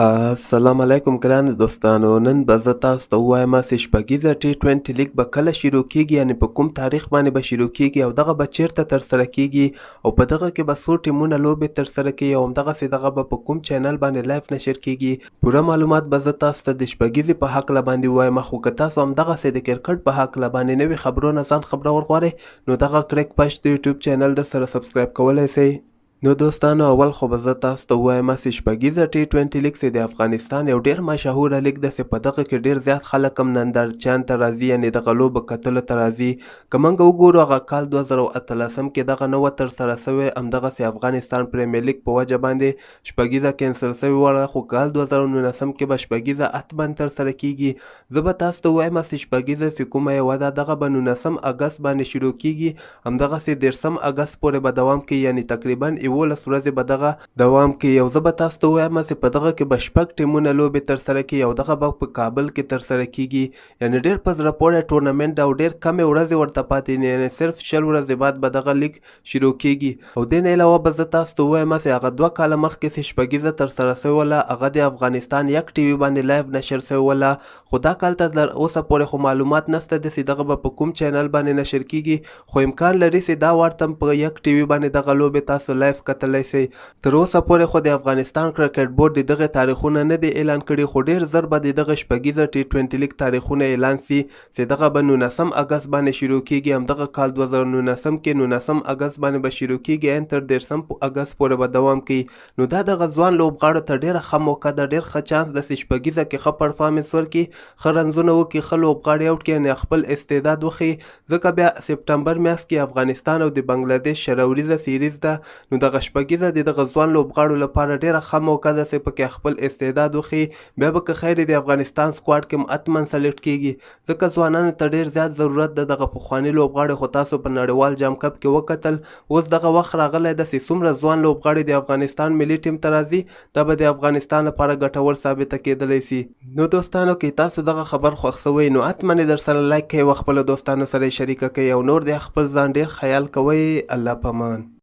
السلام علیکم ګرانو دوستانو. نن به زه تاسو ته ووایم چې شپږیزه T20 لیګ به کله شروع کیږي، یعنې په کوم تاریخ باندې به شروع کیږي او دغه به چیرته ترسره کیږي او په دغه کې به څو ټیمونه لوبې ترسره کوي او همدغسې دغه به په کوم چینل باندې لایف نشر کیږي. پوره معلومات به زه تاسو ته د شپږیزې په هکله باندې ووایم. خو که تاسو همدغسې د کرکټ په هکله باندې نوي خبرونه ځان خبرور غواړئ نو دغه کرک پش د یوټیوب چینل د سره سبسکرایب کولی شئ. نو دوستانو اول خو به زه تاسو ته ووایم چې شپږیزه T20 لیګ چې د افغانستان یو ډېر مشهوره لیګ ده چې په دغه کې ډېر زیات خلک هم نندارچیان ته راځي، یعنې دغه لوبه کتلو ته راځي. که موږ وګورو هغه کال 2018 کې دغه نه وه ترسره سوې، همدغسې افغانستان پریمیر لیګ په وجه باندې شپږیزه کینسل سوې وه، خو کال 2019 کې به شپږیزه حتما ترسره کیږي. زه به تاسو ته ووایم چې شپږیزه چې کومه یوه ده دغه به 19 اګست باندې شروع کیږي، همدغسې 13 اګست پورې به دوام کوي، یعنې تقریبا 11 ورځې به دغه دوام کوي. او زه به تاسو ته ووایم چې په دغه کې به 6 ټیمونه لوبې ترسره کوي او دغه به په کابل کې ترسره کیږي، یعنې ډېر په زړه پورې ټورنمنټ او ډېر کمې ورځې ورته پاتې دي، یعنې صرف 20 ورځې بعد به دغه لیګ شروع کیږي. او دې نه علاوه به زه تاسو ته ووایم چې هغه 2 کاله مخکې چې شپږیزه ترسره سوې وله هغه د افغانستان یک ټي وي باندې لایف نشر سوې وله، خو دا کال ته تر اوسه پورې خو معلومات نشته ده چې دغه به په کوم چینل باندې نشر کیږي، خو امکان لري چې دا وارته هم په یک ټي وي باندې دغه لوبې تاسو لایف کتلی شئ. تر اوسه پورې خو د افغانستان کرکټ بورډ د دغه تاریخونه نه دي اعلان کړي، خو ډېر زر به د دغه شپږیزه T20 لیګ تاریخونه اعلان سي چې دغه به 19 اګست باندې شروع کیږي. همدغه کال 2019 کې 19 اګست باندې به شروع کیږي، ان تر 13 اګست پورې به دوام کوي. نو دا دغه ځوان لوبغاړو ته ډېره ښه موقع ده، ډېر ښه چانس ده چې شپږیزه کې ښه پرفارمنس ورکړي، ښه رنزونه وکړي، ښه لوبغاړي اوټ کړي، یعنې خپل استعداد وښیي. ځکه بیا سپټمبر میاشت کې افغانستان او د بنګلادیش شروریزه سیریز ده، نو دغه شپږیزه د دغه ځوان لوبغاړو لپاره ډېره ښه موقع ده چې پکې خپل استعداد وښیي. بیا به که خیر د افغانستان سکواډ کې هم حتما سلیکټ کیږي، ځکه ځوانانو ته ډېر زیات ضرورت ده. دغه پخواني لوبغاړي خو تاسو په نړیوال جام کپ کې وکتل، اوس دغه وخت راغلی ده چې څومره ځوان لوبغاړي د افغانستان ملي ټیم ته راځي، دا به د افغانستان لپاره ګټور ثابته کیدلی سي. نو دوستانو که تاسو دغه خبر خوښ سوی نو حتما یې در سره لایک کوئ او خپلو دوستانو سره یې شریکه کوئ او نور د خپل ځان ډېر خیال کوئ. الله پامان.